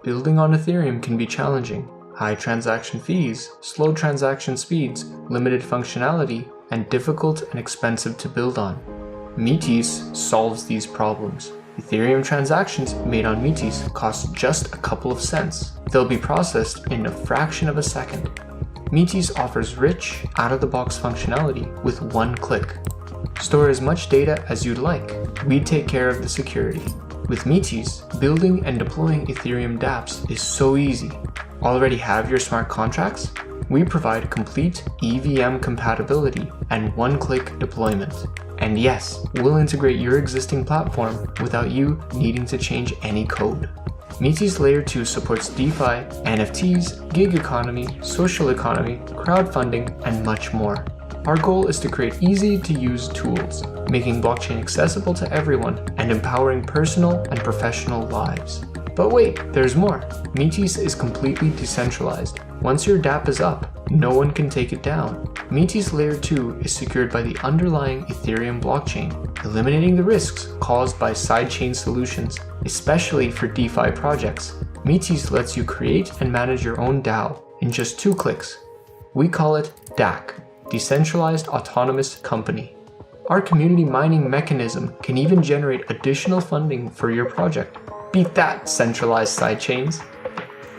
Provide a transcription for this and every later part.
Building on Ethereum can be challenging. High transaction fees, slow transaction speeds, limited functionality, and difficult and expensive to build on. Metis solves these problems. Ethereum transactions made on Metis cost just a couple of cents. They'll be processed in a fraction of a second. Metis offers rich, out-of-the-box functionality with one click. Store as much data as you'd like. We take care of the security. With Metis, building and deploying Ethereum dApps is so easy. Already have your smart contracts? We provide complete EVM compatibility and one-click deployment. And yes, we'll integrate your existing platform without you needing to change any code. Metis Layer 2 supports DeFi, NFTs, gig economy, social economy, crowdfunding, and much more. Our goal is to create easy-to-use tools, making blockchain accessible to everyone and empowering personal and professional lives. But wait, there's more. Metis is completely decentralized. Once your dApp is up, no one can take it down. Metis Layer 2 is secured by the underlying Ethereum blockchain, eliminating the risks caused by sidechain solutions, especially for DeFi projects. Metis lets you create and manage your own DAO in just 2 clicks. We call it DAC, Decentralized Autonomous Company. Our community mining mechanism can even generate additional funding for your project. Beat that, centralized sidechains!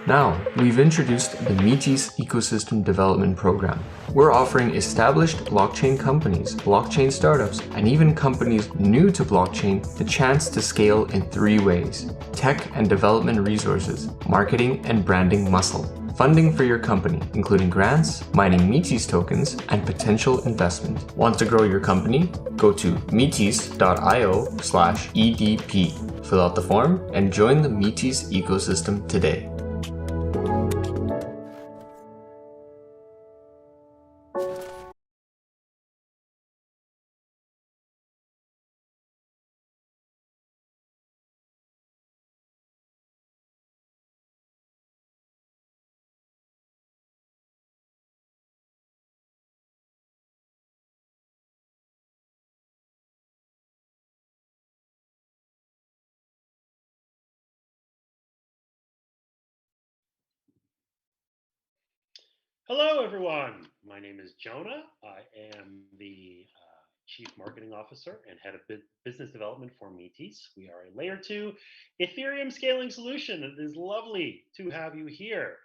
Now, we've introduced the Metis Ecosystem Development Program. We're offering established blockchain companies, blockchain startups, and even companies new to blockchain the chance to scale in 3 ways: tech and development resources, marketing and branding muscle, funding for your company, including grants, mining Metis tokens, and potential investment. Want to grow your company? Go to metis.io/EDP. Fill out the form and join the Metis ecosystem today. Hello, everyone. My name is Jonah. I am the Chief Marketing Officer and Head of Business Development for Metis. We are a Layer 2 Ethereum scaling solution. It is lovely to have you here.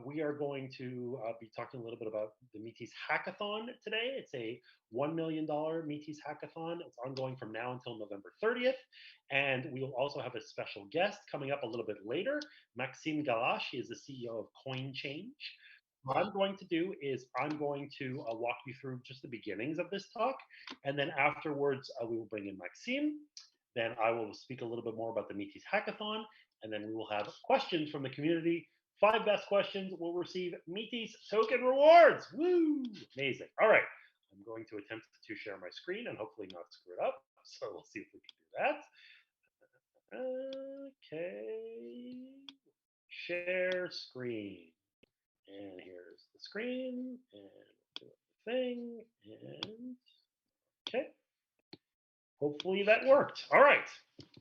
We are going to be talking a little bit about the Metis Hackathon today. It's a $1 million Metis Hackathon. It's ongoing from now until November 30th. And we will also have a special guest coming up a little bit later. Maxim Galash, he is the CEO of Coinchange. What I'm going to do is I'm going to walk you through just the beginnings of this talk, and then afterwards we will bring in Maxime. Then I will speak a little bit more about the Metis Hackathon, and then we will have questions from the community. 5 best questions will receive Metis token rewards. Woo! Amazing. All right. I'm going to attempt to share my screen and hopefully not screw it up. So we'll see if we can do that. Okay. Share screen. And here's the screen, and do the thing, and okay. Hopefully that worked. All right.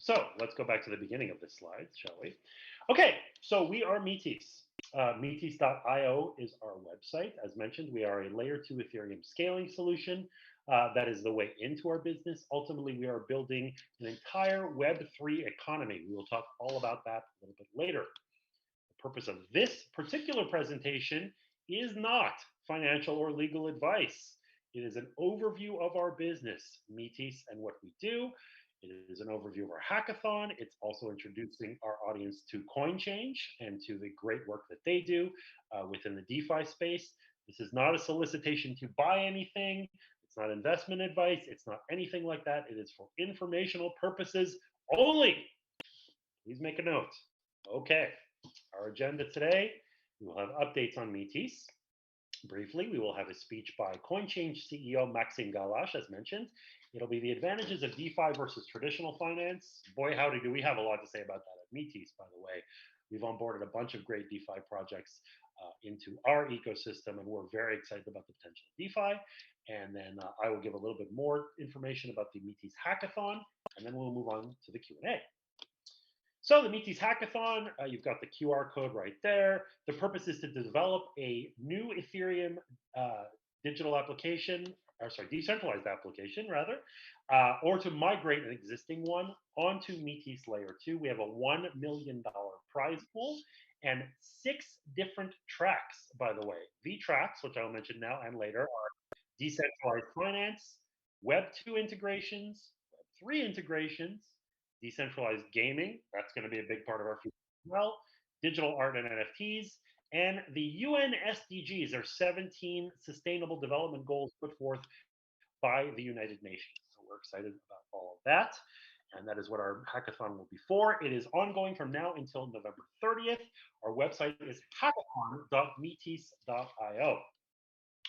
So let's go back to the beginning of this slide, shall we? Okay, so we are Metis. Metis.io is our website. As mentioned, we are a Layer 2 Ethereum scaling solution. That is the way into our business. Ultimately, we are building an entire Web3 economy. We will talk all about that a little bit later. Purpose of this particular presentation is not financial or legal advice. It is an overview of our business, Metis, and what we do. It is an overview of our hackathon. It's also introducing our audience to Coinchange and to the great work that they do within the DeFi space. This is not a solicitation to buy anything. It's not investment advice. It's not anything like that. It is for informational purposes only. Please make a note. Okay. Our agenda today, we will have updates on Metis. Briefly, we will have a speech by Coinchange CEO Maxim Galash, as mentioned. It'll be the advantages of DeFi versus traditional finance. Boy, howdy, do we have a lot to say about that at Metis, by the way. We've onboarded a bunch of great DeFi projects into our ecosystem, and we're very excited about the potential of DeFi. And then I will give a little bit more information about the Metis Hackathon, and then we'll move on to the Q&A. So the Metis Hackathon, you've got the QR code right there. The purpose is to develop a new Ethereum digital application, or sorry, decentralized application rather, or to migrate an existing one onto Metis Layer 2. We have a $1 million prize pool and 6 different tracks, by the way. The tracks, which I'll mention now and later, are decentralized finance, Web 2 integrations, Web 3 integrations, decentralized gaming, that's going to be a big part of our future as well, digital art and NFTs, and the UN SDGs are 17 sustainable development goals put forth by the United Nations. So we're excited about all of that. And that is what our hackathon will be for. It is ongoing from now until November 30th. Our website is hackathon.metis.io.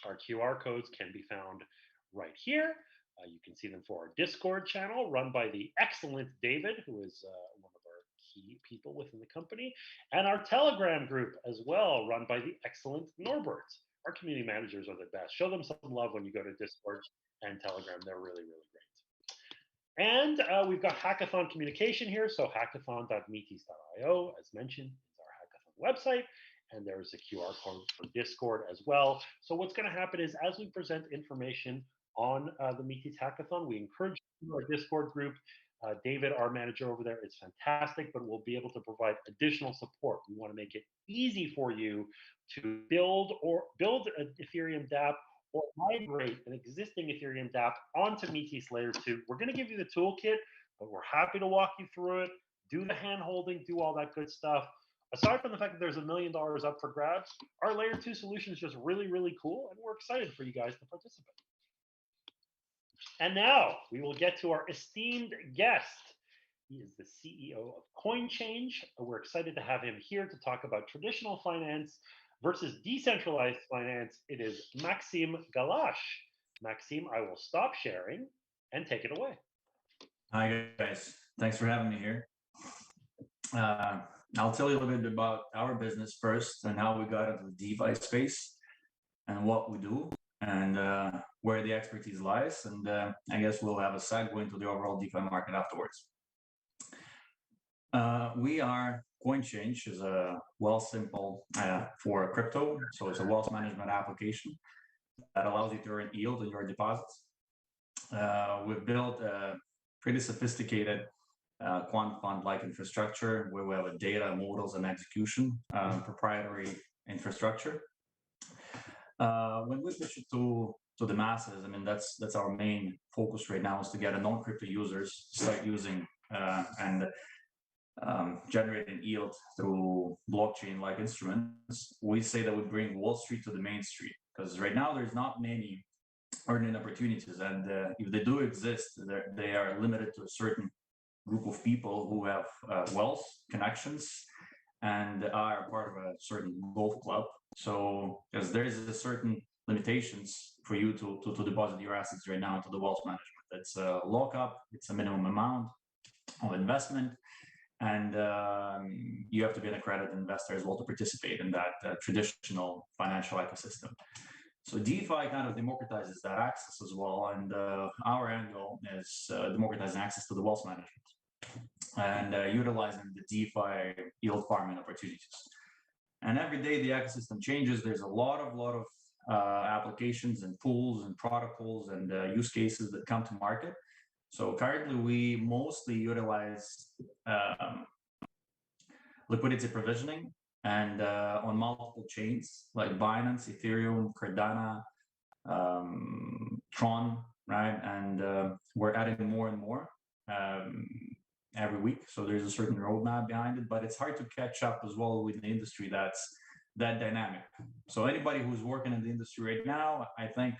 Our QR codes can be found right here. You can see them for our Discord channel run by the excellent David, who is one of our key people within the company, and our Telegram group as well, run by the excellent Norbert. Our community managers are the best. Show them some love when you go to Discord and Telegram. They're really, really great. And we've got Hackathon communication here. So hackathon.metis.io, as mentioned, is our Hackathon website. And there's a QR code for Discord as well. So what's going to happen is as we present information on the Metis Hackathon, we encourage you to our Discord group. David, our manager over there, is fantastic, but we'll be able to provide additional support. We want to make it easy for you to build an Ethereum dApp or migrate an existing Ethereum dApp onto Metis Layer 2. We're going to give you the toolkit, but we're happy to walk you through it, do the hand holding, do all that good stuff. Aside from the fact that there's $1 million up for grabs, our Layer 2 solution is just really, really cool, and we're excited for you guys to participate. And now we will get to our esteemed guest. He is the CEO of Coinchange. We're excited to have him here to talk about traditional finance versus decentralized finance. It is Maxim Galash. Maxim, I will stop sharing and take it away. Hi, guys. Thanks for having me here. I'll tell you a little bit about our business first and how we got into the DeFi space and what we do and where the expertise lies. And I guess we'll have a segue into the overall DeFi market afterwards. We are Coinchange, is a wealth symbol for crypto. So it's a wealth management application that allows you to earn yield on your deposits. We've built a pretty sophisticated quant fund-like infrastructure where we have a data, models, and execution proprietary infrastructure. When we pitch it to the masses, I mean that's our main focus right now is to get a non-crypto users start using and generating yield through blockchain-like instruments. We say that we bring Wall Street to the main street because right now there's not many earning opportunities, and if they do exist, they are limited to a certain group of people who have wealth connections and are part of a certain golf club. So because there is a certain limitations for you to deposit your assets right now into the wealth management. It's a lockup, it's a minimum amount of investment, and you have to be an accredited investor as well to participate in that traditional financial ecosystem. So DeFi kind of democratizes that access as well, and our angle is democratizing access to the wealth management and utilizing the DeFi yield farming opportunities. And every day the ecosystem changes. There's a lot of applications and tools and protocols and use cases that come to market. So currently we mostly utilize liquidity provisioning and on multiple chains like Binance, Ethereum, Cardano, Tron, right? And we're adding more and more every week. So there's a certain roadmap behind it, but it's hard to catch up as well with the industry that's that dynamic. So anybody who's working in the industry right now, I think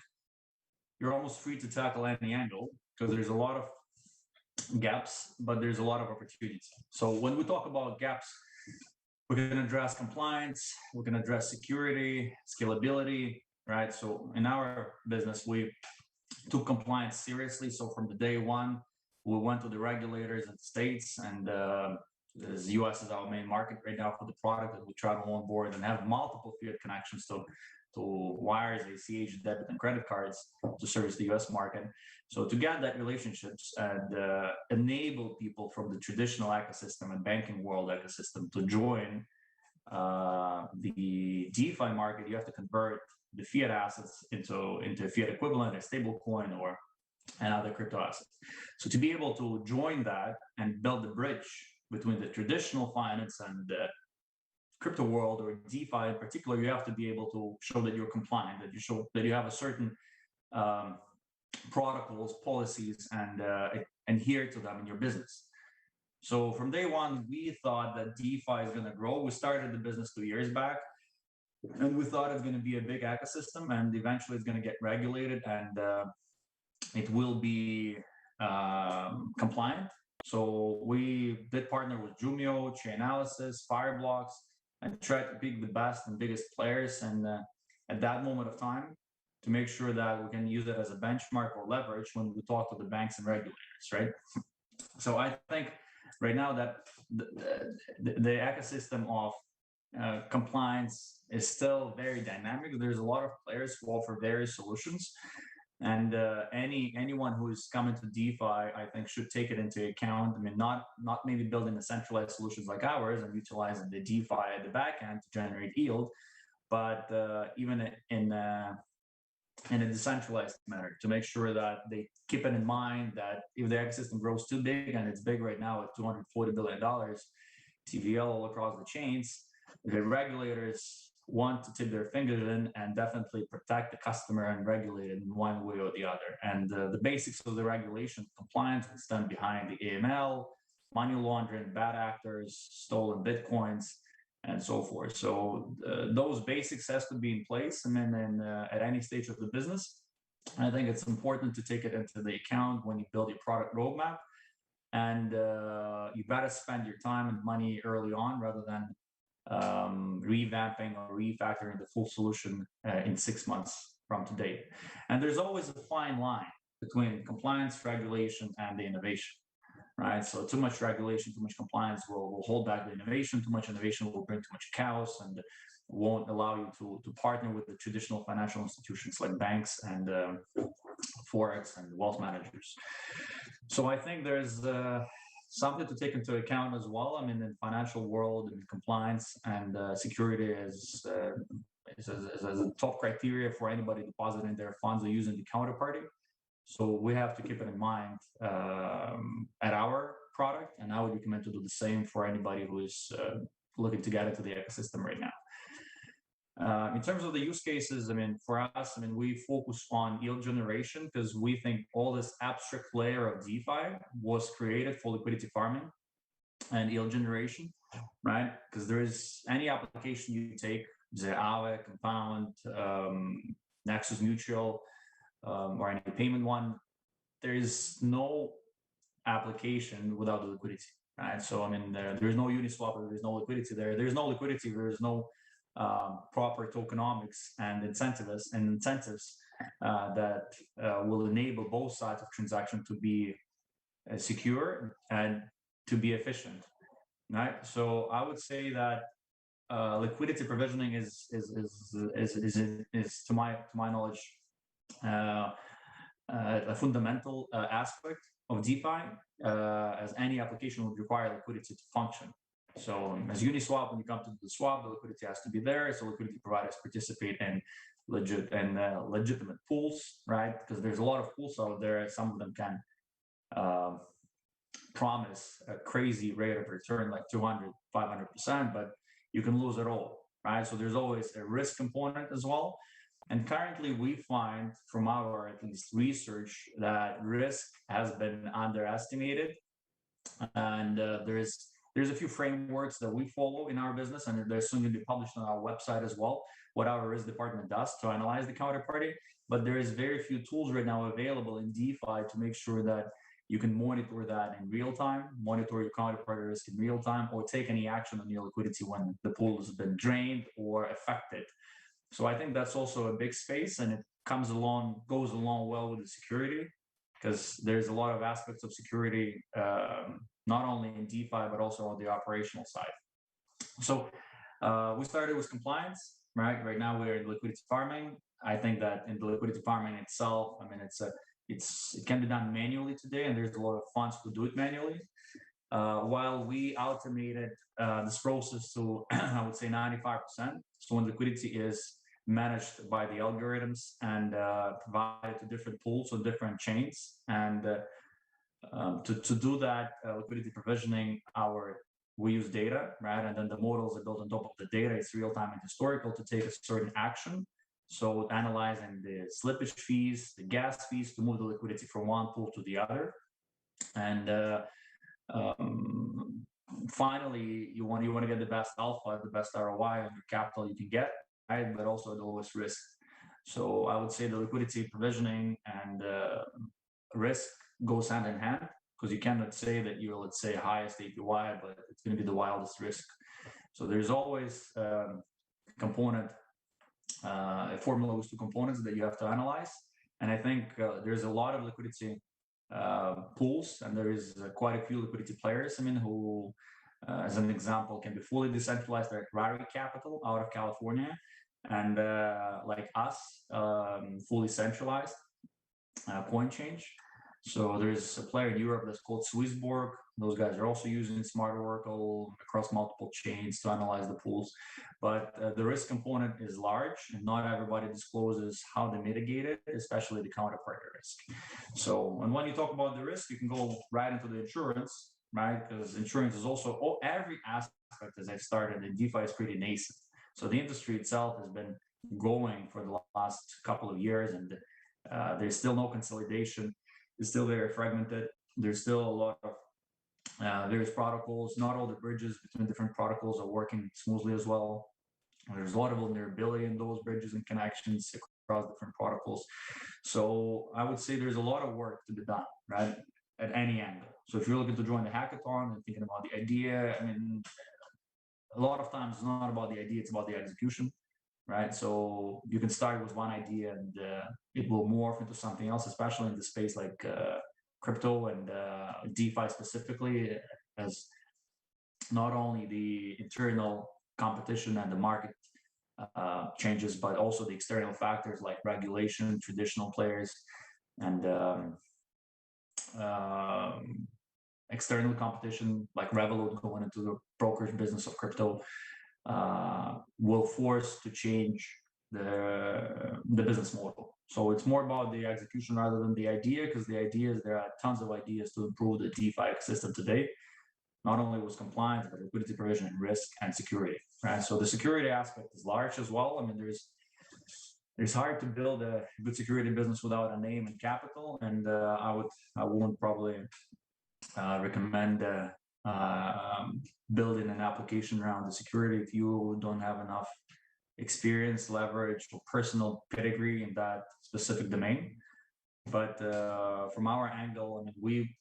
you're almost free to tackle any angle because there's a lot of gaps, but there's a lot of opportunities. So when we talk about gaps, we can address compliance, we can address security, scalability, right? So in our business, we took compliance seriously. So from the day one, we went to the regulators and states and The US is our main market right now for the product, and we try to onboard and have multiple fiat connections to wires, ACH, debit, and credit cards to service the US market. So to get that relationships and enable people from the traditional ecosystem and banking world ecosystem to join the DeFi market, you have to convert the fiat assets into a fiat equivalent, a stable coin, or another crypto assets. So to be able to join that and build the bridge between the traditional finance and the crypto world, or DeFi in particular, you have to be able to show that you're compliant, that you show that you have a certain protocols, policies, and adhere to them in your business. So from day one, we thought that DeFi is going to grow. We started the business 2 years back, and we thought it's going to be a big ecosystem, and eventually it's going to get regulated, and it will be compliant. So we did partner with Jumio, Chainalysis, Fireblocks, and tried to pick the best and biggest players, and at that moment of time, to make sure that we can use it as a benchmark or leverage when we talk to the banks and regulators, right? So I think right now that the ecosystem of compliance is still very dynamic. There's a lot of players who offer various solutions, and anyone who is coming to DeFi, I think, should take it into account. I mean, not maybe building the centralized solutions like ours and utilizing the DeFi at the back end to generate yield, but even in a decentralized manner, to make sure that they keep it in mind that if the ecosystem grows too big, and it's big right now at $240 billion TVL all across the chains, the regulators want to tip their fingers in and definitely protect the customer and regulate it in one way or the other. And the basics of the regulation compliance is done behind the AML, money laundering, bad actors, stolen Bitcoins, and so forth. So those basics has to be in place, and then at any stage of the business. I think it's important to take it into the account when you build your product roadmap, and you better spend your time and money early on rather than revamping or refactoring the full solution in 6 months from today. And there's always a fine line between compliance, regulation, and the innovation, right? So too much regulation, too much compliance will hold back the innovation. Too much innovation will bring too much chaos and won't allow you to partner with the traditional financial institutions like banks and forex and wealth managers. So I think there's something to take into account as well. I mean, in financial world, and compliance and security is a top criteria for anybody depositing their funds or using the counterparty. So we have to keep it in mind at our product, and I would recommend to do the same for anybody who is looking to get into the ecosystem right now. In terms of the use cases, I mean, for us, I mean, we focus on yield generation because we think all this abstract layer of DeFi was created for liquidity farming and yield generation, right? Because there is any application you take, the Aave, Compound, Nexus Mutual, or any payment one, there is no application without the liquidity, right? So, I mean, there is no Uniswap, there is no liquidity there. There is no liquidity, there is no proper tokenomics and incentives that will enable both sides of transaction to be secure and to be efficient, right? So I would say that liquidity provisioning is to my knowledge a fundamental aspect of DeFi, as any application would require liquidity to function. So as Uniswap, when you come to the swap, the liquidity has to be there. So liquidity providers participate in legitimate pools, right? Because there's a lot of pools out there. Some of them can promise a crazy rate of return, like 200, 500%, but you can lose it all, right? So there's always a risk component as well. And currently we find from our, at least, research that risk has been underestimated. And there's a few frameworks that we follow in our business, and they're soon going to be published on our website as well, what our risk department does to analyze the counterparty. But there is very few tools right now available in DeFi to make sure that you can monitor that in real time, monitor your counterparty risk in real time, or take any action on your liquidity when the pool has been drained or affected. So I think that's also a big space, and it goes along well with the security because there's a lot of aspects of security, not only in DeFi, but also on the operational side. So we started with compliance, right? Right now we're in liquidity farming. I think that in the liquidity farming itself, I mean, it can be done manually today, and there's a lot of funds to do it manually. While we automated this process to, I would say, 95%. So when liquidity is managed by the algorithms and provided to different pools or different chains, and to do that liquidity provisioning, we use data, right? And then the models are built on top of the data. It's real time and historical to take a certain action. So analyzing the slippage fees, the gas fees to move the liquidity from one pool to the other. And finally, you want to get the best alpha, the best ROI on your capital you can get, right? But also the lowest risk. So I would say the liquidity provisioning and risk goes hand in hand, because you cannot say that you're, let's say, highest APY, but it's going to be the wildest risk. So there's always a formula with two components that you have to analyze. And I think there's a lot of liquidity pools, and there is quite a few liquidity players, I mean, who, as an example, can be fully decentralized, like Rari Capital out of California, and like us, fully centralized, Coinchange. So there's a player in Europe that's called Swissborg. Those guys are also using Smart Oracle across multiple chains to analyze the pools. But the risk component is large, and not everybody discloses how they mitigate it, especially the counterparty risk. So, and when you talk about the risk, you can go right into the insurance, right? Because insurance is also, every aspect, as I've started in DeFi, is pretty nascent. So the industry itself has been growing for the last couple of years, and there's still no consolidation. It's still very fragmented. There's still a lot of various protocols. Not all the bridges between different protocols are working smoothly as well. There's a lot of vulnerability in those bridges and connections across different protocols. So I would say there's a lot of work to be done, right, at any angle. So if you're looking to join the hackathon and thinking about the idea, I mean, a lot of times it's not about the idea, it's about the execution. Right, so you can start with one idea and it will morph into something else, especially in the space like crypto and DeFi specifically, as not only the internal competition and the market changes, but also the external factors like regulation, traditional players, and external competition like Revolut going into the brokerage business of crypto. Will force to change the business model. So it's more about the execution rather than the idea, because the ideas, there are tons of ideas to improve the DeFi ecosystem today, not only with compliance, but liquidity provision and risk and security, right? So the security aspect is large as well. I mean, it's hard to build a good security business without a name and capital. And I wouldn't probably recommend building an application around the security if you don't have enough experience, leverage, or personal pedigree in that specific domain. But from our angle, I mean,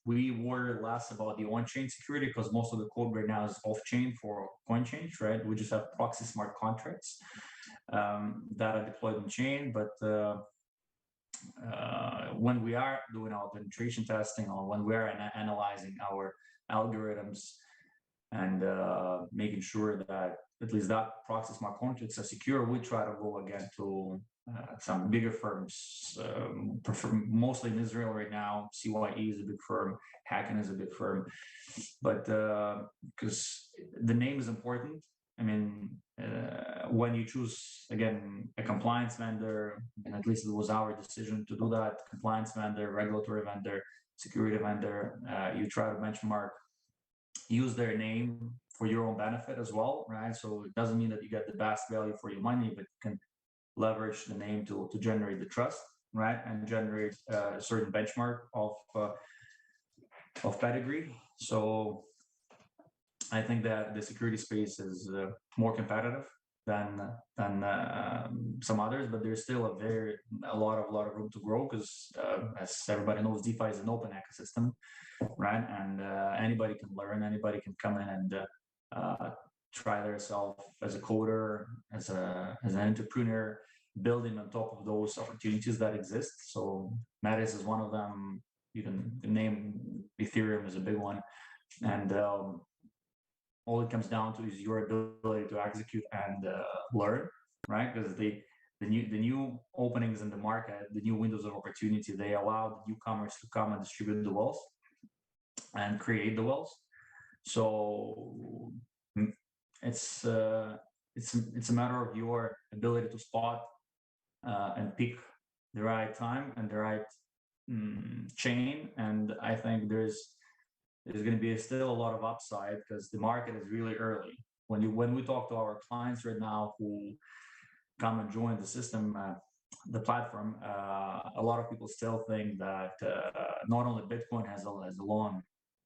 we worry less about the on-chain security, because most of the code right now is off-chain for Coinchange, right? We just have proxy smart contracts that are deployed on chain. But when we are doing our penetration testing, or when we are analyzing our algorithms and making sure that at least that proxy smart contracts are secure, we try to go again to some bigger firms, mostly in Israel right now. CYE is a big firm, Hackathon is a big firm, but because the name is important. I mean, when you choose, again, a compliance vendor, and at least it was our decision to do that, compliance vendor, regulatory vendor, security vendor, you try to benchmark, use their name for your own benefit as well, right? So it doesn't mean that you get the best value for your money, but you can leverage the name to generate the trust, right? And generate a certain benchmark of pedigree. So I think that the security space is more competitive than some others, but there's still a lot of room to grow, because as everybody knows, DeFi is an open ecosystem, right? And anybody can learn, anybody can come in and try themselves as a coder, as an entrepreneur, building on top of those opportunities that exist. So Metis is one of them. You can name Ethereum as a big one, and all it comes down to is your ability to execute and learn, right? Because the new openings in the market, the new windows of opportunity, they allow the newcomers to come and distribute the wealth and create the wealth. So it's a matter of your ability to spot and pick the right time and the right chain. And I think there's going to be still a lot of upside because the market is really early. When we talk to our clients right now who come and join the system, the platform, a lot of people still think that not only Bitcoin has a long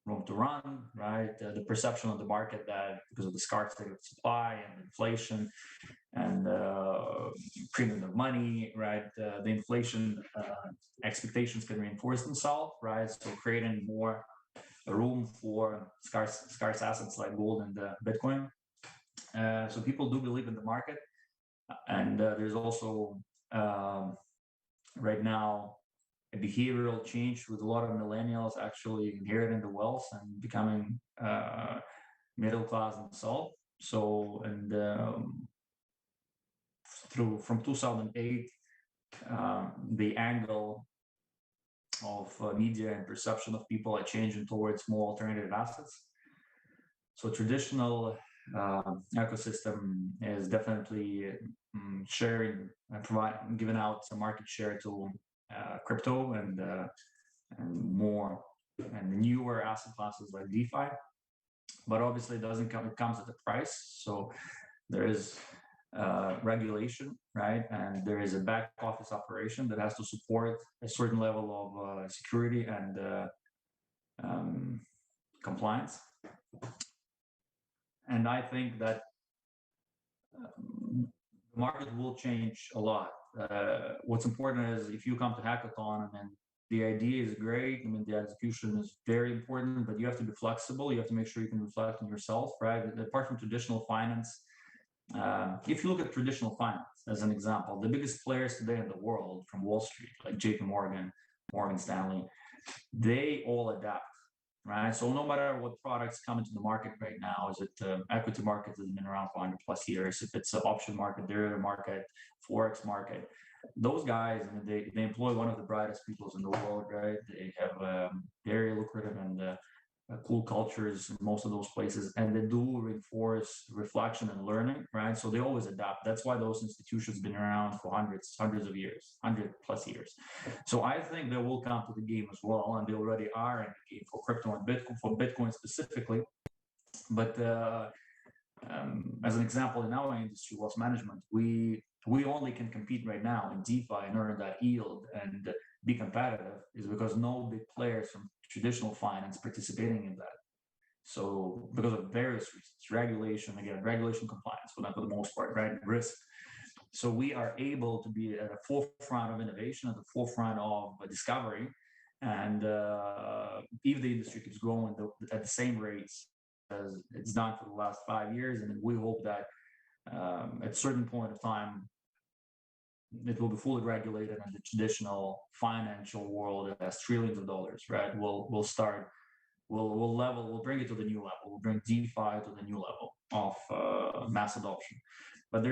room to run, right? The perception of the market that because of the scarcity of supply and inflation and printing of money, right? The inflation expectations can reinforce themselves, right? So creating more room for scarce assets like gold and Bitcoin. So people do believe in the market, and there's also right now a behavioral change with a lot of millennials actually inheriting the wealth and becoming middle class themselves. So and from 2008, the angle of media and perception of people are changing towards more alternative assets. So traditional ecosystem is definitely sharing and giving out some market share to crypto and more and newer asset classes like DeFi, but obviously it comes at a price. So there is regulation, right? And there is a back office operation that has to support a certain level of security and compliance. And I think that the market will change a lot. What's important is if you come to Hackathon and the idea is great, I mean, the execution is very important, but you have to be flexible. You have to make sure you can reflect on yourself, right? Apart from traditional finance, if you look at traditional finance as an example, the biggest players today in the world from Wall Street, like JP Morgan, Morgan Stanley, they all adapt, right? So no matter what products come into the market right now, is it equity market that has been around for 100 plus years, if it's an option market, derivative market, Forex market, those guys, I mean, they employ one of the brightest people in the world, right? They have very lucrative and cool cultures in most of those places, and they do reinforce reflection and learning, right? So they always adapt. That's why those institutions have been around for hundreds of years, 100 plus years. So I think they will come to the game as well, and they already are in the game for crypto and Bitcoin, for Bitcoin specifically. But as an example, in our industry, wealth management, we only can compete right now in DeFi and earn that yield and be competitive is because no big players from traditional finance participating in that. So because of various reasons, regulation compliance for the most part, right? Risk. So we are able to be at the forefront of innovation, at the forefront of discovery. And if the industry keeps growing at the same rates as it's done for the last 5 years, and we hope that at a certain point of time, it will be fully regulated, and the traditional financial world that has trillions of dollars, right? We'll bring it to the new level. We'll bring DeFi to the new level of mass adoption. But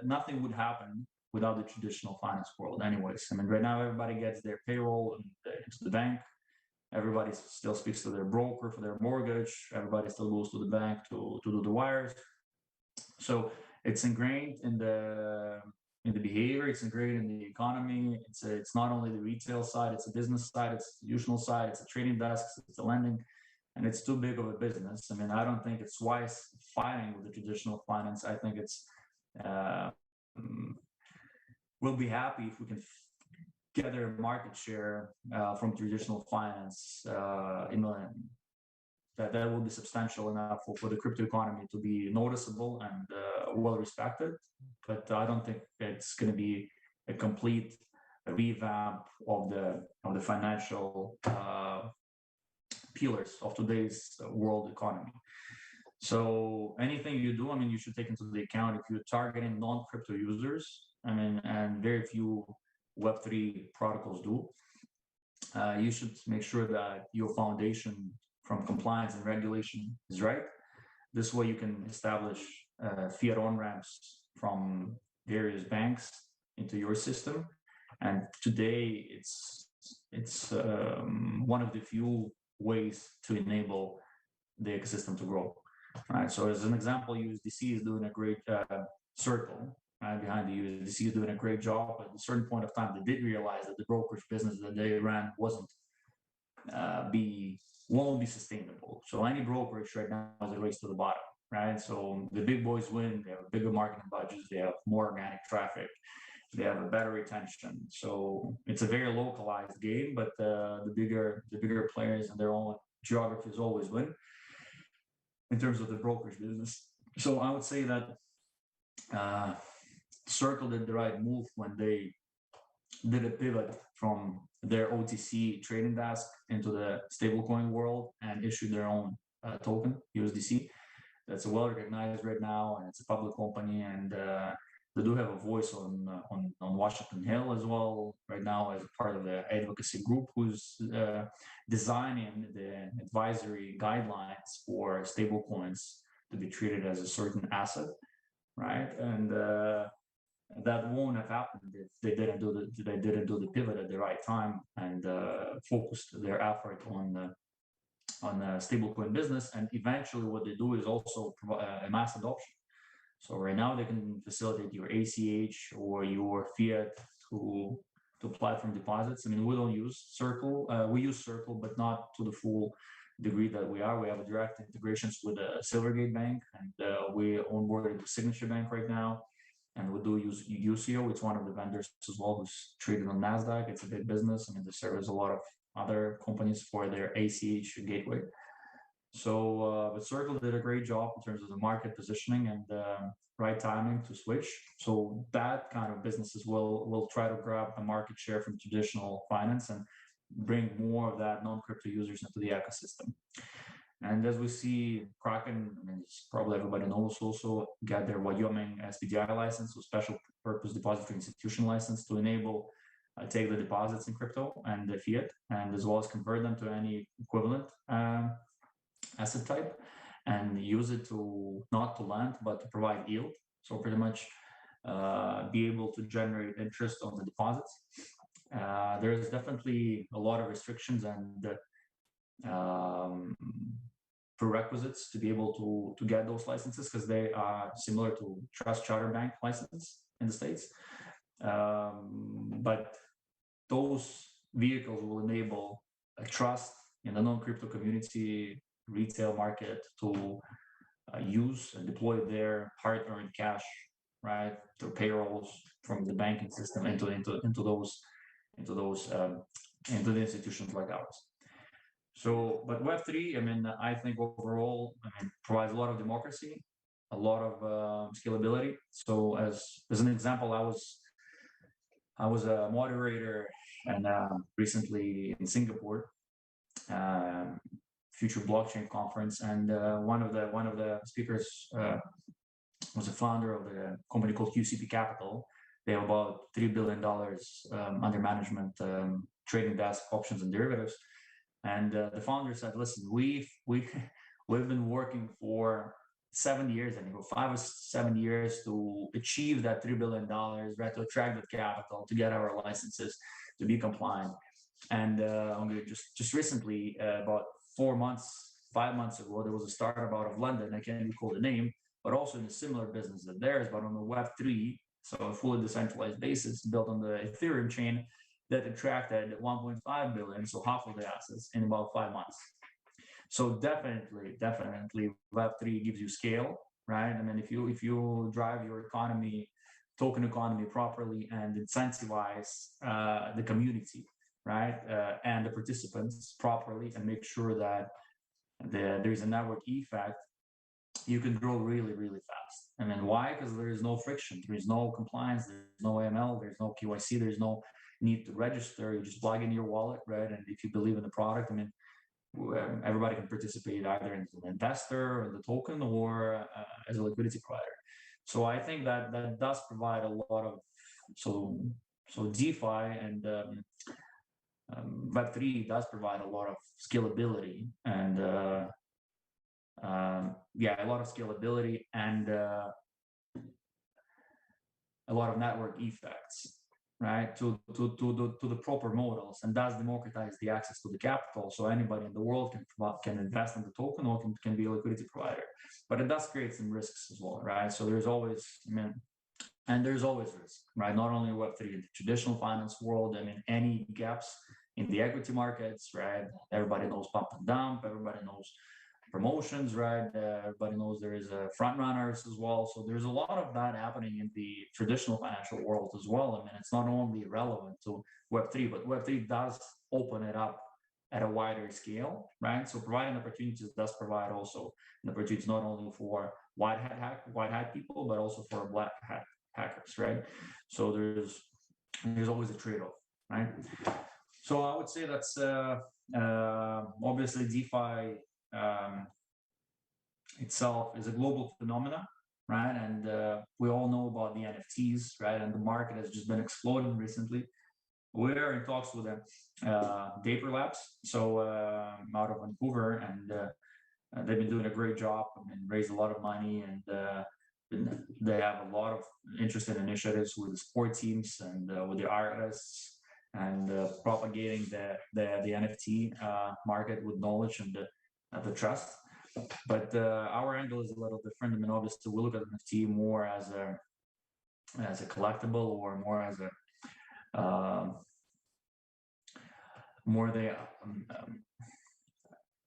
nothing would happen without the traditional finance world, anyways. I mean, right now everybody gets their payroll into the bank. Everybody still speaks to their broker for their mortgage. Everybody still goes to the bank to do the wires. So it's ingrained in the behavior, it's ingrained in the economy. It's not only the retail side, it's a business side, it's the institutional side, it's a trading desk, it's a lending, and it's too big of a business. I mean, I don't think it's wise fighting with the traditional finance. I think it's we'll be happy if we can gather market share from traditional finance that will be substantial enough for the crypto economy to be noticeable and well respected. But I don't think it's going to be a complete revamp of the financial pillars of today's world economy. So anything you do, I mean, you should take into the account if you're targeting non-crypto users. I mean, and very few Web3 protocols do. you should make sure that your foundation from compliance and regulation is right. This way you can establish fiat on-ramps from various banks into your system. And today it's one of the few ways to enable the ecosystem to grow. Right. So as an example, USDC is doing a great Circle right behind the USDC is doing a great job. At a certain point of time, they did realize that the brokerage business that they ran won't be sustainable. So any brokerage right now is a race to the bottom. Right. So the big boys win. They have bigger marketing budgets. They have more organic traffic. They have a better retention. So it's a very localized game, but the bigger players in their own geographies always win in terms of the brokerage business. So I would say that Circle did the right move when they did a pivot from their OTC trading desk into the stablecoin world and issued their own token, USDC. That's well recognized right now, and it's a public company, and they do have a voice on Washington Hill as well right now as part of the advocacy group who's designing the advisory guidelines for stablecoins to be treated as a certain asset, right? And that won't have happened if they didn't do the pivot at the right time and focused their effort on the stablecoin business. And eventually, what they do is also provide a mass adoption. So right now they can facilitate your ACH or your fiat to platform deposits. I mean, we don't use Circle. We use Circle, but not to the full degree that we are. We have a direct integrations with Silvergate Bank, and we onboarded the Signature Bank right now. And we do use UCO. It's one of the vendors as well who's traded on NASDAQ. It's a big business. I mean, they service a lot of other companies for their ACH gateway. So, but Circle did a great job in terms of the market positioning and right timing to switch. So that kind of businesses will try to grab a market share from traditional finance and bring more of that non-crypto users into the ecosystem. And as we see, Kraken, I mean, probably everybody knows, also got their Wyoming SPDI license, so special purpose depository institution license to enable take the deposits in crypto and the fiat, and as well as convert them to any equivalent asset type and use it to not to lend but to provide yield. So pretty much be able to generate interest on the deposits. There is definitely a lot of restrictions and prerequisites to be able to get those licenses because they are similar to Trust Charter Bank license in the States. But those vehicles will enable a trust in the non-crypto community retail market to use and deploy their hard-earned cash, right, through payrolls from the banking system into the institutions like ours. So, but Web3, I mean, I think overall, I mean, provides a lot of democracy, a lot of scalability. So, as an example, I was a moderator and recently in Singapore, Future Blockchain Conference, and one of the speakers was a founder of a company called QCP Capital. They have about $3 billion under management, trading desk, options, and derivatives. And the founder said, "Listen, we've been working for 7 years, and 5 or 7 years to achieve that $3 billion, right? To attract that capital, to get our licenses, to be compliant. And just recently, about 5 months ago, there was a startup out of London. I can't recall the name, but also in a similar business that theirs, but on the Web3, so a fully decentralized basis built on the Ethereum chain that attracted 1.5 billion, so half of the assets in about 5 months. So definitely, Web3 gives you scale, right? I mean, if you drive your economy, token economy properly and incentivize the community, right, and the participants properly, and make sure that there's a network effect, you can grow really, really fast. And then why? Because there is no friction, there is no compliance, there's no AML, there's no KYC, there's no need to register. You just plug in your wallet, right? And if you believe in the product, I mean, everybody can participate either as an investor in the token or as a liquidity provider. So I think that does provide a lot of so DeFi and Web3 does provide a lot of scalability and a lot of scalability and a lot of network effects, right, to the proper models, and does democratize the access to the capital, so anybody in the world can invest in the token or can be a liquidity provider. But it does create some risks as well, right? So there's always, there's always risk, right? Not only Web3 in the traditional finance world. Any gaps in the equity markets, right? Everybody knows pump and dump. Everybody knows promotions, right? Everybody knows there is front runners as well. So there's a lot of that happening in the traditional financial world as well. It's not only relevant to Web3, but Web3 does open it up at a wider scale, right? So providing opportunities does provide also an opportunity not only for white hat people, but also for black hat hackers, right? So there's always a trade-off, right? So I would say that's obviously DeFi itself is a global phenomena, right? And we all know about the NFTs, right? And the market has just been exploding recently. We're in talks with Dapper Labs, so out of Vancouver, and they've been doing a great job. Raised a lot of money, and they have a lot of interesting initiatives with the sport teams and with the artists, and propagating the NFT market with knowledge and the trust. But our angle is a little different. Obviously, we look at NFT more as a collectible, or more as a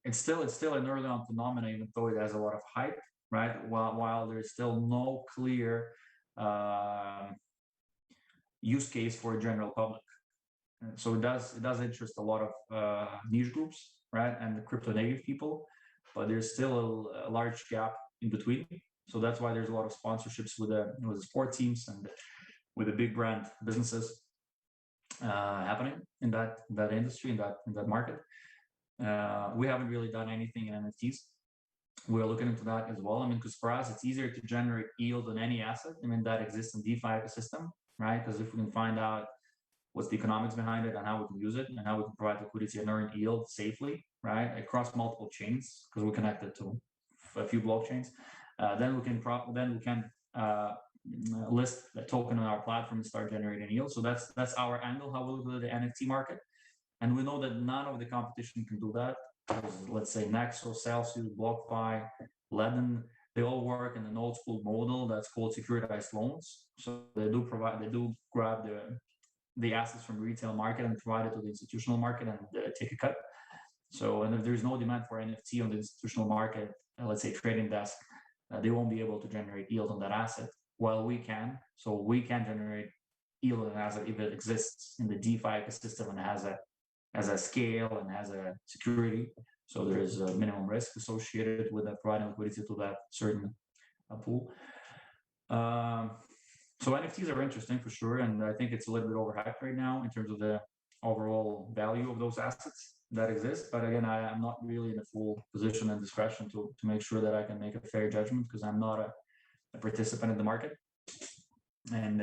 it's still an early on phenomenon, even though it has a lot of hype, right? While there's still no clear use case for a general public. And so it does interest a lot of niche groups, right, and the crypto native people, but there's still a large gap in between. So that's why there's a lot of sponsorships with the sport teams and with the big brand businesses happening in that industry, in that market. We haven't really done anything in NFTs. We're looking into that as well. Because for us, it's easier to generate yield on any asset that exists in DeFi ecosystem, right? Because if we can find out what's the economics behind it and how we can use it and how we can provide liquidity and earn yield safely, right, across multiple chains, because we're connected to a few blockchains, then we can list the token on our platform and start generating yield. So that's our angle, how we look at the NFT market. And we know that none of the competition can do that. Let's say Nexo, Celsius, BlockFi, Ledden, they all work in an old school model that's called securitized loans. So they do grab the assets from the retail market and provide it to the institutional market and take a cut. So, and if there's no demand for NFT on the institutional market, let's say trading desk, they won't be able to generate yield on that asset. While we can. So we can generate yield on an asset if it exists in the DeFi ecosystem and has a scale and has a security. So there is a minimum risk associated with providing liquidity to that certain pool. So NFTs are interesting for sure, and I think it's a little bit overhyped right now in terms of the overall value of those assets that exist. But again, I'm not really in a full position and discretion to make sure that I can make a fair judgment, because I'm not a participant in the market, and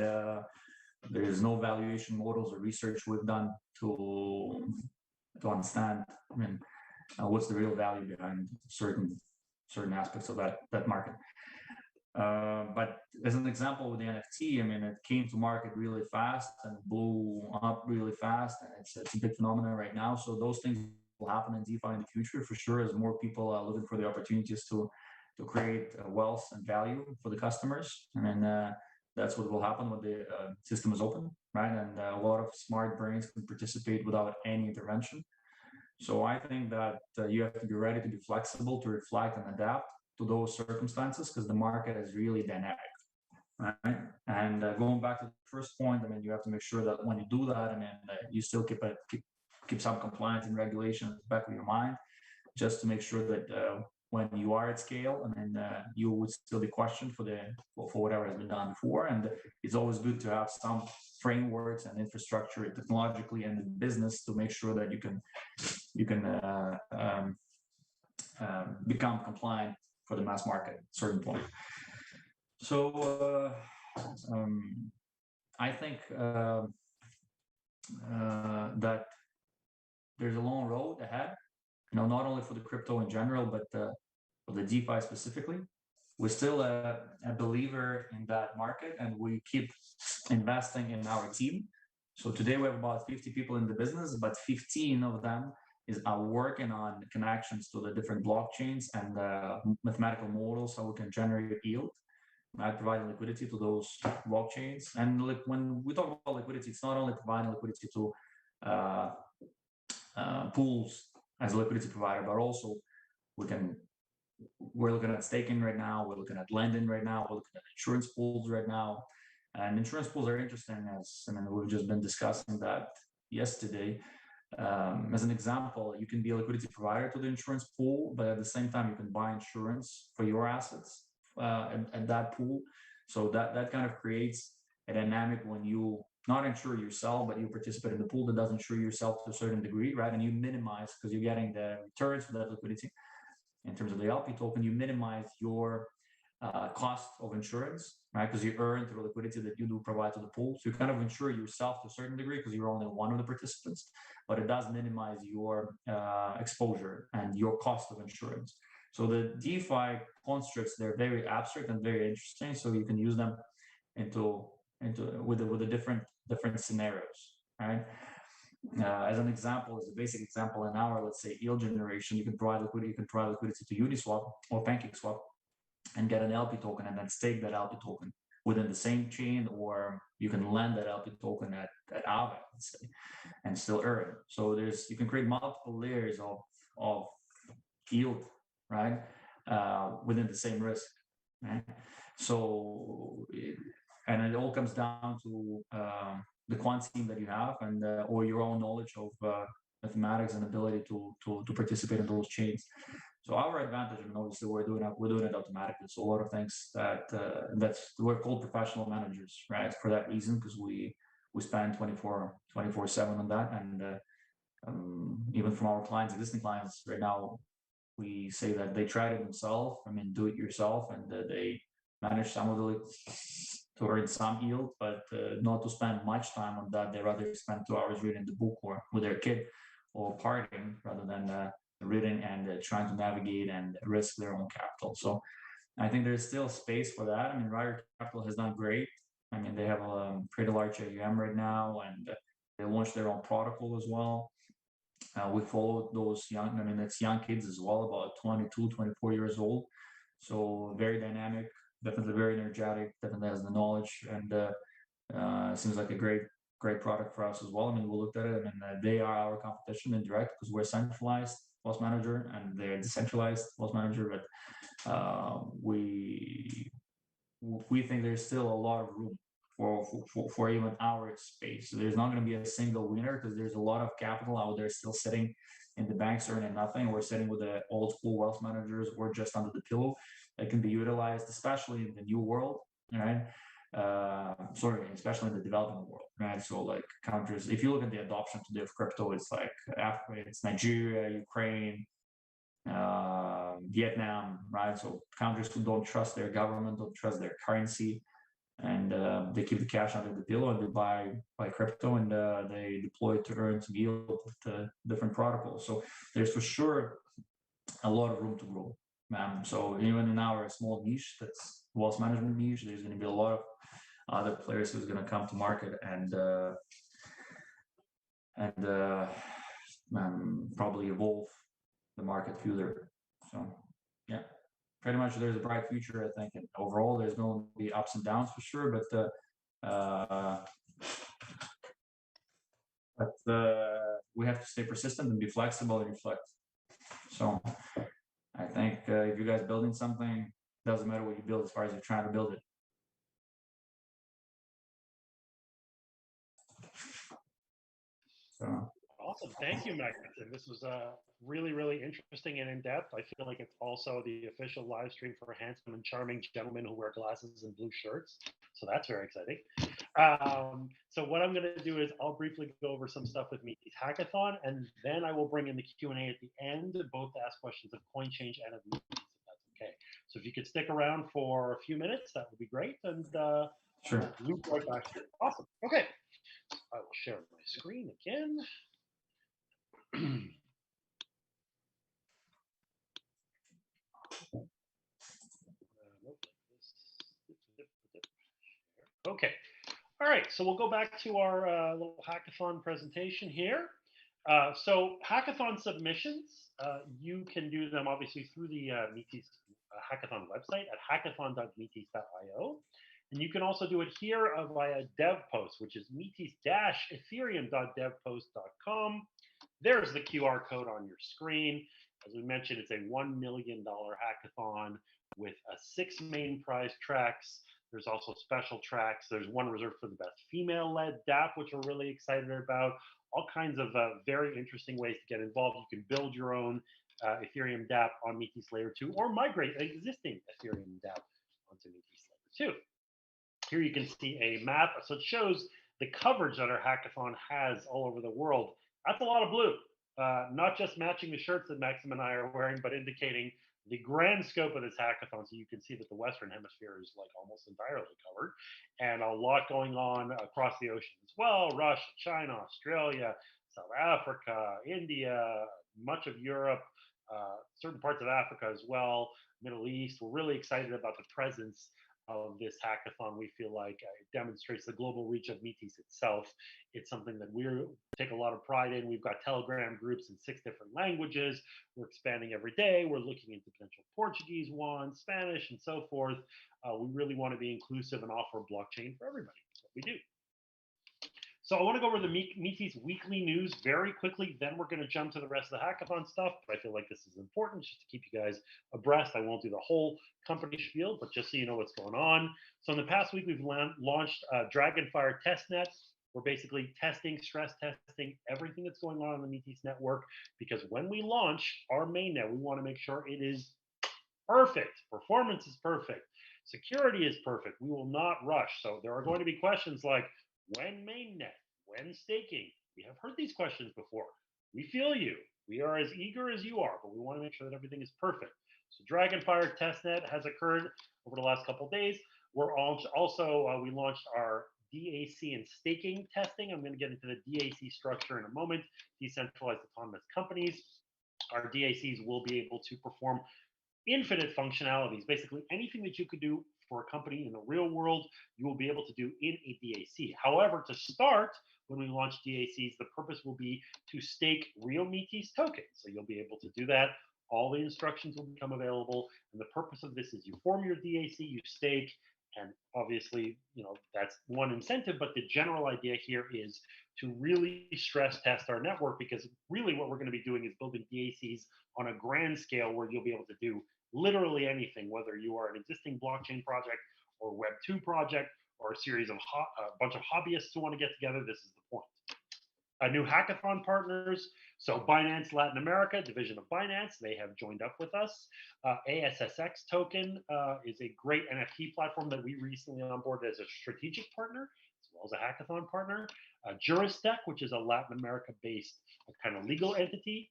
there's no valuation models or research we've done to understand what's the real value behind certain aspects of that market. But as an example with the NFT, it came to market really fast and blew up really fast, and it's a big phenomenon right now. So those things will happen in DeFi in the future for sure, as more people are looking for the opportunities to create wealth and value for the customers. That's what will happen when the system is open, right? And a lot of smart brains can participate without any intervention. So I think that you have to be ready to be flexible, to reflect and adapt to those circumstances, because the market is really dynamic, right? And going back to the first point, you have to make sure that when you do that, you still keep some compliance and regulation at the back of your mind, just to make sure that when you are at scale, you would still be questioned for whatever has been done before. And it's always good to have some frameworks and infrastructure technologically and in business to make sure that you can become compliant for the mass market at a certain point. So I think that there's a long road ahead. Not only for the crypto in general, but for the DeFi specifically. We're still a believer in that market, and we keep investing in our team. So today we have about 50 people in the business, but 15 of them are working on connections to the different blockchains and mathematical models so we can generate yield, right? Providing liquidity to those blockchains. And when we talk about liquidity, it's not only providing liquidity to pools as a liquidity provider, but also we're looking at staking right now, we're looking at lending right now, we're looking at insurance pools right now. And insurance pools are interesting, we've just been discussing that yesterday. As an example, you can be a liquidity provider to the insurance pool, but at the same time, you can buy insurance for your assets at that pool. So that kind of creates a dynamic when you not insure yourself, but you participate in the pool that does insure yourself to a certain degree, right? And you minimize, because you're getting the returns for that liquidity in terms of the LP token, you minimize your cost of insurance, right? Because you earn through liquidity that you do provide to the pool. So you kind of insure yourself to a certain degree because you're only one of the participants, but it does minimize your exposure and your cost of insurance. So the DeFi constructs, they're very abstract and very interesting. So you can use them with the different scenarios, right? As an example, as a basic example, in our, let's say, yield generation, you can provide liquidity to Uniswap or PancakeSwap and get an LP token and then stake that LP token within the same chain, or you can lend that LP token at Aave, let's say, and still earn. So you can create multiple layers of yield, right, within the same risk, right? So, and it all comes down to the quant team that you have, and or your own knowledge of mathematics and ability to participate in those chains. So our advantage, and obviously we're doing it automatically. So a lot of things we're called professional managers, right? For that reason, because we spend 24/7 on that, and even from our existing clients right now, we say that they tried it themselves. Do it yourself, and they manage some of to earn some yield, but not to spend much time on that. They rather spend 2 hours reading the book or with their kid or partying rather than reading and trying to navigate and risk their own capital. So I think there's still space for that. Riot Capital has done great. They have a pretty large AUM right now, and they launched their own protocol as well. We follow those it's young kids as well, about 22, 24 years old. So very dynamic, definitely very energetic, definitely has the knowledge, and seems like a great product for us as well. We looked at it, they are our competition in direct because we're centralized wealth manager and they're decentralized wealth manager, but we think there's still a lot of room for even our space. So there's not going to be a single winner because there's a lot of capital out there still sitting in the banks earning nothing. We're sitting with the old school wealth managers. We're just under the pillow that can be utilized, especially in the new world, right? Especially in the developing world, right? So like countries, if you look at the adoption today of crypto, it's like Africa, it's Nigeria, Ukraine, Vietnam, right? So countries who don't trust their government, don't trust their currency, and they keep the cash under the pillow and they buy crypto, and they deploy it to earn some yield with different protocols. So there's for sure a lot of room to grow. So even in our small niche, that's wealth management niche, there's going to be a lot of other players who's going to come to market and probably evolve the market further. So yeah, pretty much there's a bright future, I think. And overall, there's going to be ups and downs for sure, but we have to stay persistent and be flexible and reflect. So I think if you guys building something, doesn't matter what you build as far as you're trying to build it. So awesome. Thank you, Maxim. This was really, really interesting and in-depth. I feel like it's also the official live stream for handsome and charming gentlemen who wear glasses and blue shirts. So that's very exciting. So what I'm going to do is I'll briefly go over some stuff with Metis Hackathon, and then I will bring in the Q&A at the end, both to ask questions of Coinchange and of Metis, if that's okay. So if you could stick around for a few minutes, that would be great. And sure. Loop right back here. Awesome. Okay. I will share my screen again. Okay. All right. So we'll go back to our little hackathon presentation here. So hackathon submissions, you can do them obviously through the Metis hackathon website at hackathon.metis.io. And you can also do it here via DevPost, which is metis-ethereum.devpost.com. There's the QR code on your screen. As we mentioned, it's a $1 million hackathon with 6 main prize tracks. There's also special tracks. There's one reserved for the best female-led DApp, which we're really excited about. All kinds of very interesting ways to get involved. You can build your own Ethereum DApp on Metis Layer 2 or migrate an existing Ethereum DApp onto Metis Layer 2. Here you can see a map. So it shows the coverage that our hackathon has all over the world. That's a lot of blue. Not just matching the shirts that Maxim and I are wearing, but indicating the grand scope of this hackathon. So you can see that the Western Hemisphere is like almost entirely covered, and a lot going on across the ocean as well. Russia, China, Australia, South Africa, India, much of Europe, certain parts of Africa as well, Middle East. We're really excited about the presence of this hackathon. We feel like it demonstrates the global reach of Metis itself. It's something that we take a lot of pride in. We've got Telegram groups in 6 different languages. We're expanding every day. We're looking into potential Portuguese ones, Spanish, and so forth. We really want to be inclusive and offer blockchain for everybody. That's what we do. So I want to go over the Metis weekly news very quickly. Then we're going to jump to the rest of the hackathon stuff. But I feel like this is important just to keep you guys abreast. I won't do the whole company spiel, but just so you know what's going on. So in the past week, we've launched Dragonfire Testnet. We're basically testing, stress testing everything that's going on the Metis network, because when we launch our mainnet, we want to make sure it is perfect. Performance is perfect. Security is perfect. We will not rush. So there are going to be questions like, when mainnet? When staking? We have heard these questions before. We feel you. We are as eager as you are, but we want to make sure that everything is perfect. So Dragonfire testnet has occurred over the last couple of days. We're also we launched our DAC and staking testing. I'm going to get into the DAC structure in a moment. Decentralized autonomous companies. Our DACs will be able to perform infinite functionalities. Basically, anything that you could do for a company in the real world, you will be able to do in a DAC. However, to start, when we launch DACs, the purpose will be to stake real Metis tokens. So you'll be able to do that. All the instructions will become available. And the purpose of this is you form your DAC, you stake, and obviously, that's one incentive, but the general idea here is to really stress test our network, because really what we're going to be doing is building DACs on a grand scale where you'll be able to do literally anything, whether you are an existing blockchain project or Web 2 project or a series of a bunch of hobbyists who want to get together. This is the point. New hackathon partners. So Binance Latin America, division of Binance, they have joined up with us. ASSX token is a great NFT platform that we recently onboarded as a strategic partner, as well as a hackathon partner. Juristech, which is a Latin America-based kind of legal entity.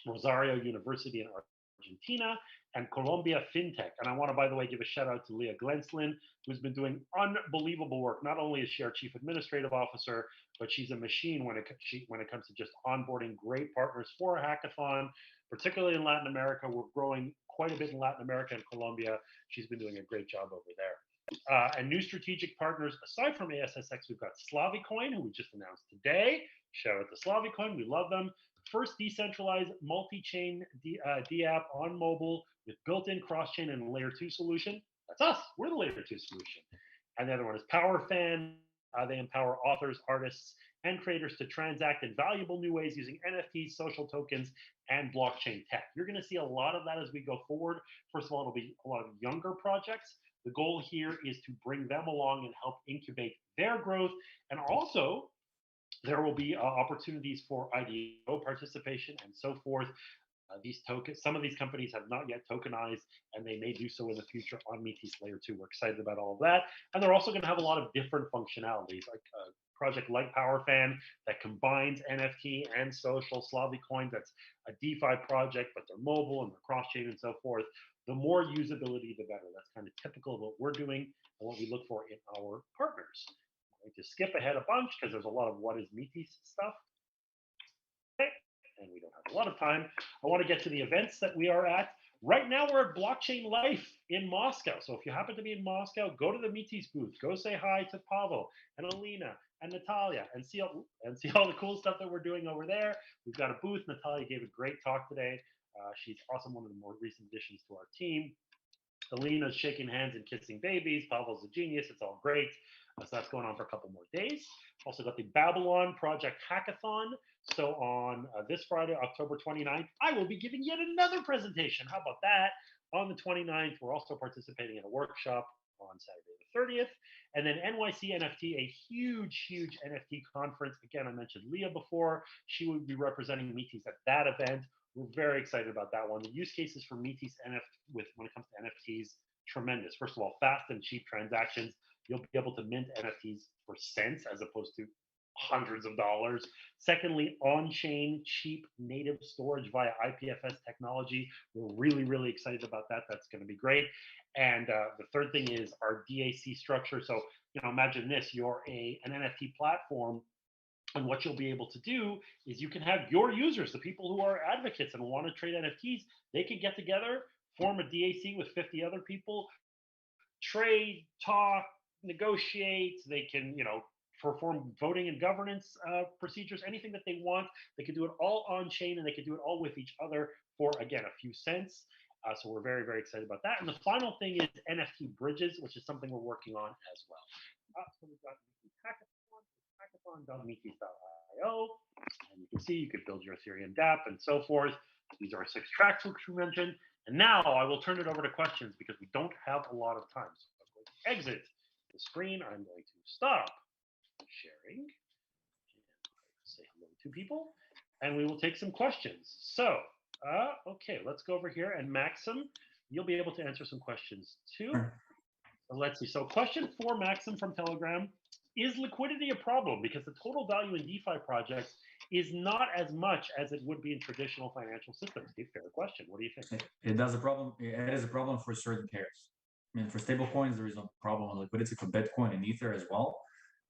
Rosario University in Argentina, and Colombia FinTech. And I want to, by the way, give a shout out to Leah Glenslin, who's been doing unbelievable work. Not only is she our Chief Administrative Officer, but she's a machine when it comes to just onboarding great partners for a hackathon, particularly in Latin America. We're growing quite a bit in Latin America and Colombia. She's been doing a great job over there. And new strategic partners, aside from ASSX, we've got Slavicoin, who we just announced today. Shout out to Slavicoin. We love them. First decentralized multi-chain DApp on mobile with built-in cross-chain and layer 2 solution. That's us. We're the layer 2 solution. And the other one is PowerFan. They empower authors, artists, and creators to transact in valuable new ways using NFTs, social tokens, and blockchain tech. You're going to see a lot of that as we go forward. First of all, it'll be a lot of younger projects. The goal here is to bring them along and help incubate their growth. And also, there will be opportunities for IDO participation and so forth. These tokens, some of these companies have not yet tokenized, and they may do so in the future on Metis Layer 2. We're excited about all of that. And they're also going to have a lot of different functionalities, like a project like PowerFan that combines NFT and social. Slavicoin, that's a DeFi project, but they're mobile and they're cross-chain and so forth. The more usability, the better. That's kind of typical of what we're doing and what we look for in our partners. I'm going to skip ahead a bunch because there's a lot of what is Metis stuff. Okay. and we don't have a lot of time, I want to get to the events that we are at. Right now, we're at Blockchain Life in Moscow. So if you happen to be in Moscow, go to the Metis booth. Go say hi to Pavel and Alina and Natalia and see all the cool stuff that we're doing over there. We've got a booth. Natalia gave a great talk today. She's awesome, one of the more recent additions to our team. Alina's shaking hands and kissing babies. Pavel's a genius. It's all great. So that's going on for a couple more days. Also got the Babylon Project Hackathon. So on this Friday, October 29th, I will be giving yet another presentation. How about that? On the 29th, we're also participating in a workshop on Saturday the 30th. And then NYC NFT, a huge, huge NFT conference. Again, I mentioned Leah before. She would be representing Metis at that event. We're very excited about that one. The use cases for Metis when it comes to NFTs, tremendous. First of all, fast and cheap transactions. You'll be able to mint NFTs for cents as opposed to hundreds of dollars. Secondly, on-chain cheap native storage via IPFS technology. We're really, really excited about that. That's going to be great. And the third thing is our DAC structure. So, imagine this: you're an NFT platform. And what you'll be able to do is you can have your users, the people who are advocates and want to trade NFTs, they can get together, form a DAC with 50 other people, trade, talk, negotiate. They can, perform voting and governance procedures, anything that they want. They can do it all on chain, and they can do it all with each other for, again, a few cents. So we're very, very excited about that. And the final thing is NFT bridges, which is something we're working on as well. So we've got hackathon.metis.io, and you can see you could build your Ethereum DApp and so forth. These are 6 tracks which we mentioned. And now I will turn it over to questions because we don't have a lot of time. So I'm going to exit the screen. I'm going to stop sharing and say hello to people, and we will take some questions. So, okay, let's go over here. And Maxim, you'll be able to answer some questions too. So let's see. So question for Maxim from Telegram: is liquidity a problem? Because the total value in DeFi projects is not as much as it would be in traditional financial systems. A fair question. What do you think? It is a problem for certain pairs. I mean, for stable coins, there is no problem with liquidity for Bitcoin and Ether as well.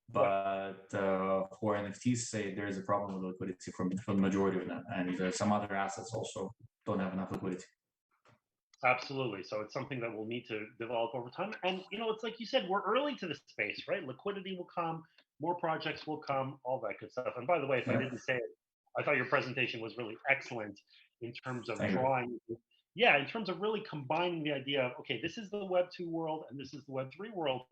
But for NFTs, say there is a problem with liquidity for the majority of them, and some other assets also don't have enough liquidity. Absolutely. So it's something that we'll need to develop over time. And it's like you said, we're early to this space, right? Liquidity will come, more projects will come, all that good stuff. And by the way, if I didn't say it, I thought your presentation was really excellent in terms of in terms of really combining the idea of, okay, this is the Web 2 world and this is the Web 3 world.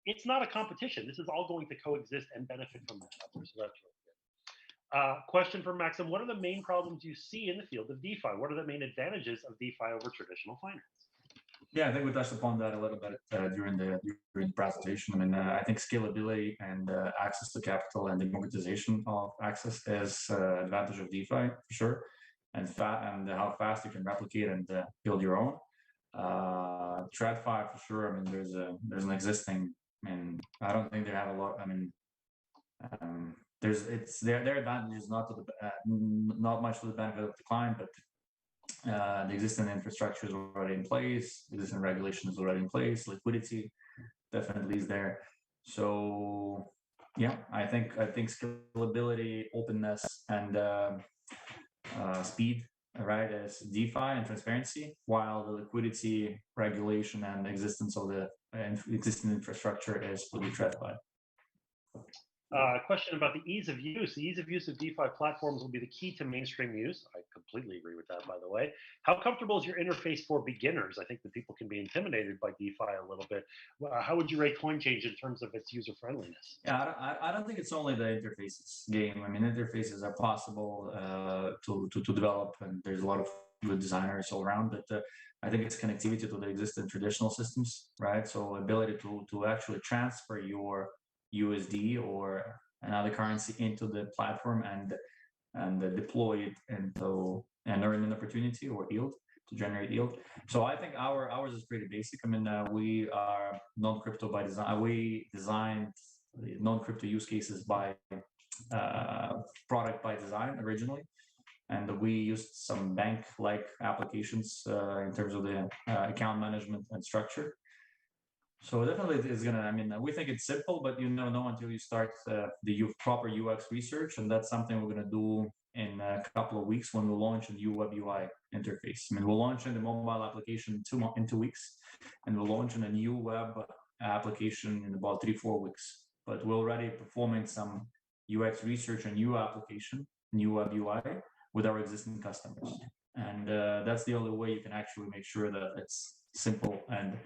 It's not a competition. This is all going to coexist and benefit from each other. So that's really good. Question for Maxim: what are the main problems you see in the field of DeFi? What are the main advantages of DeFi over traditional finance? Yeah, I think we touched upon that a little bit during the presentation. I mean, I think scalability and access to capital and democratization of access is advantage of DeFi for sure, and how fast you can replicate and build your own. TradFi for sure. I mean, there's an existing. I mean, I don't think they have a lot. I mean, their advantage is not much to the benefit of the client, but the existing infrastructure is already in place. The existing regulation is already in place. Liquidity definitely is there. So yeah, I think scalability, openness, and speed, right, is DeFi and transparency, while the liquidity, regulation, and existence of the existing infrastructure is for the TradFi. Question about the ease of use. The ease of use of DeFi platforms will be the key to mainstream use. I completely agree with that, by the way. How comfortable is your interface for beginners? I think that people can be intimidated by DeFi a little bit. How would you rate Coinchange in terms of its user friendliness? Yeah, I don't think it's only the interfaces game. I mean, interfaces are possible to develop, and there's a lot of good designers all around. But I think it's connectivity to the existing traditional systems, right? So ability to actually transfer your USD or another currency into the platform and deploy it into and earn an opportunity or yield to generate yield. So I think ours is pretty basic. I mean, we are non-crypto by design. We designed non-crypto use cases by product by design originally, and we used some bank-like applications in terms of the account management and structure. So definitely it's gonna, I mean, we think it's simple, but you never know until you start the proper UX research. And that's something we're gonna do in a couple of weeks when we launch a new web UI interface. I mean, we'll launch in the mobile application in 2 weeks, and we'll launch in a new web application in about 3-4 weeks. But we're already performing some UX research on new application, new web UI with our existing customers. And that's the only way you can actually make sure that it's simple and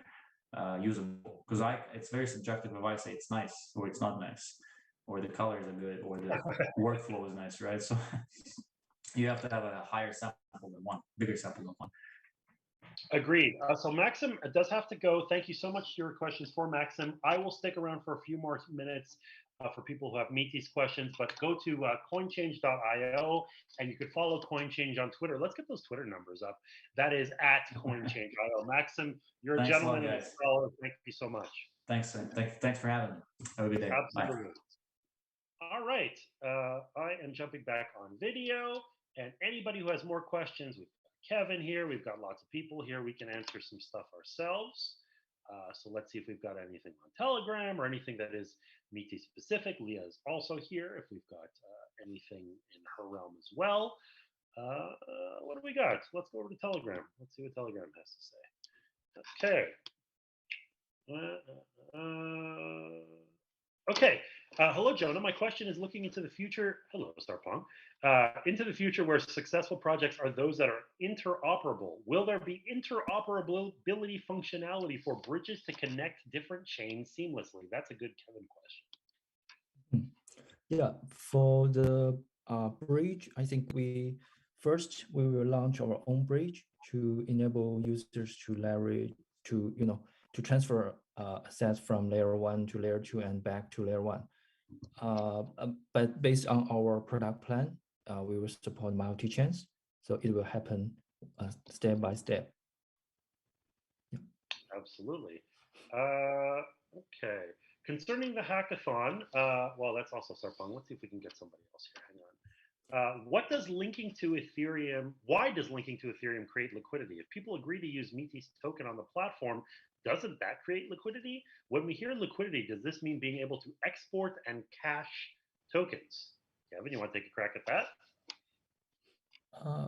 usable. Because it's very subjective if I say it's nice or it's not nice, or the colors are good, or the workflow is nice, right? So you have to have a higher sample than one, bigger sample than one. Agreed. So Maxim does have to go. Thank you so much for your questions for Maxim. I will stick around for a few more minutes for people who have Metis questions, but go to coinchange.io and you can follow Coinchange on Twitter. Let's get those Twitter numbers up. That is at Coinchange.io. Maxim, you're a gentleman and a scholar. Thank you so much. Thanks. Thanks for having me. Have a good day. Absolutely. Bye. All right. I am jumping back on video, and anybody who has more questions, we've got Kevin here. We've got lots of people here. We can answer some stuff ourselves. So let's see if we've got anything on Telegram or anything that is Metis specific. Leah is also here if we've got anything in her realm as well. What do we got? Let's go over to Telegram. Let's see what Telegram has to say. Okay. Okay. Hello, Jonah. My question is looking into the future. Hello, Starpong. Into the future where successful projects are those that are interoperable. Will there be interoperability functionality for bridges to connect different chains seamlessly? That's a good Kevin question. Yeah, for the bridge, I think we will launch our own bridge to enable users to leverage to transfer assets from layer 1 to layer 2 and back to layer 1. But based on our product plan, we will support multi-chains, so it will happen step by step. Yeah. Absolutely. Okay. Concerning the hackathon, well, that's also Starpong. Let's see if we can get somebody else here. Hang on. Why does linking to Ethereum create liquidity? If people agree to use Metis token on the platform, doesn't that create liquidity? When we hear liquidity, does this mean being able to export and cash tokens? Kevin, you want to take a crack at that?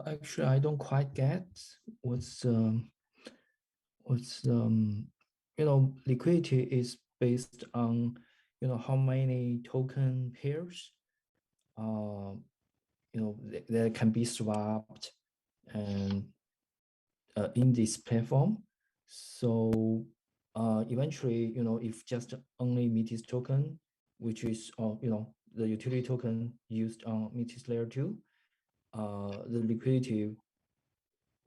Actually, I don't quite get what's liquidity is based on how many token pairs that can be swapped and in this platform. So eventually, if just only Metis token, which is the utility token used on Metis layer 2, the liquidity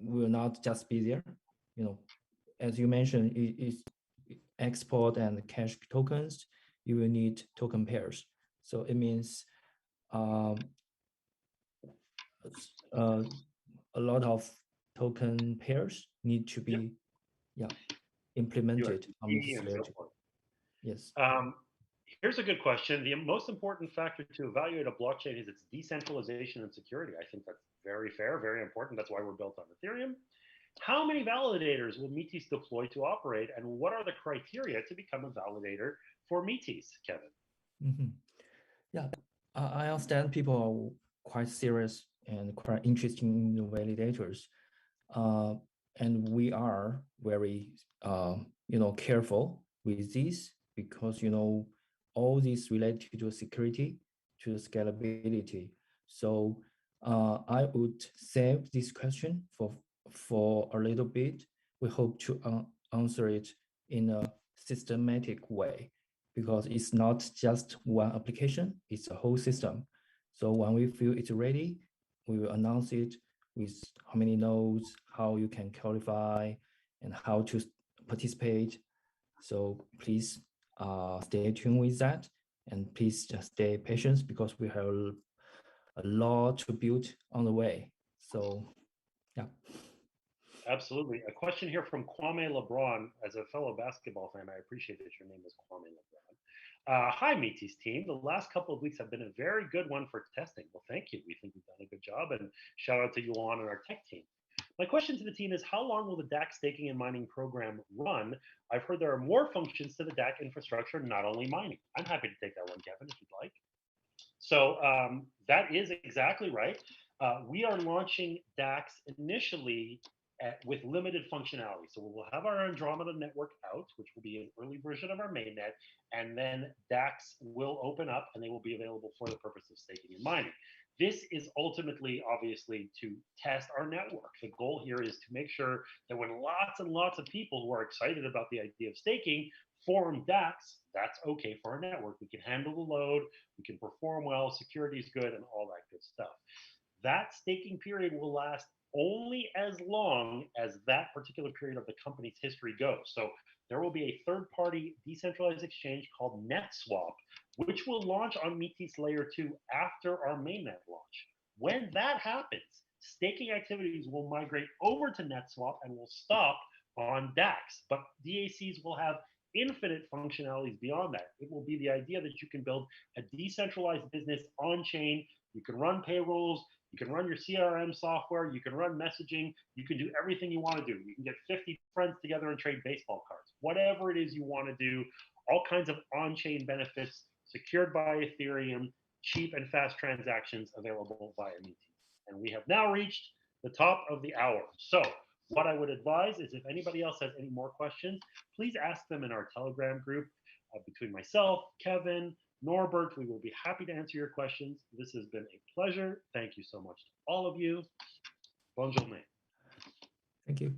will not just be there. As you mentioned, it is export and cash tokens. You will need token pairs. So it means a lot of token pairs need to be implemented on Metis layer 2. Yes. Here's a good question. The most important factor to evaluate a blockchain is its decentralization and security. I think that's very fair, very important. That's why we're built on Ethereum. How many validators will Metis deploy to operate, and what are the criteria to become a validator for Metis, Kevin? Mm-hmm. Yeah, I understand people are quite serious and quite interested in the validators. And we are very, careful with this because, all this related to security, to scalability. So I would save this question for a little bit. We hope to answer it in a systematic way because it's not just one application, it's a whole system. So when we feel it's ready, we will announce it with how many nodes, how you can qualify, and how to participate. So please stay tuned with that, and please just stay patient because we have a lot to build on the way. So, yeah. Absolutely. A question here from Kwame LeBron. As a fellow basketball fan, I appreciate that your name is Kwame LeBron. Hi, Metis team. The last couple of weeks have been a very good one for testing. Well, thank you. We think we've done a good job, and shout out to Yuan and our tech team. My question to the team is, how long will the DAC staking and mining program run? I've heard there are more functions to the DAC infrastructure, not only mining. I'm happy to take that one, Kevin, if you'd like. So that is exactly right. We are launching DAX initially with limited functionality. So we'll have our Andromeda network out, which will be an early version of our mainnet, and then DAX will open up and they will be available for the purpose of staking and mining. This is ultimately, obviously, to test our network. The goal here is to make sure that when lots and lots of people who are excited about the idea of staking form DAX, that's okay for our network. We can handle the load, we can perform well, security is good, and all that good stuff. That staking period will last only as long as that particular period of the company's history goes. So there will be a third-party decentralized exchange called NetSwap, which will launch on Metis Layer 2 after our mainnet launch. When that happens, staking activities will migrate over to NetSwap and will stop on DAX. But DACs will have infinite functionalities beyond that. It will be the idea that you can build a decentralized business on chain. You can run payrolls, you can run your CRM software, you can run messaging, you can do everything you want to do. You can get 50 friends together and trade baseball cards. Whatever it is you want to do, all kinds of on-chain benefits secured by Ethereum, cheap and fast transactions available via Metis. And we have now reached the top of the hour. So what I would advise is if anybody else has any more questions, please ask them in our Telegram group. Between myself, Kevin, Norbert, we will be happy to answer your questions. This has been a pleasure. Thank you so much to all of you. Bonne journée. Thank you.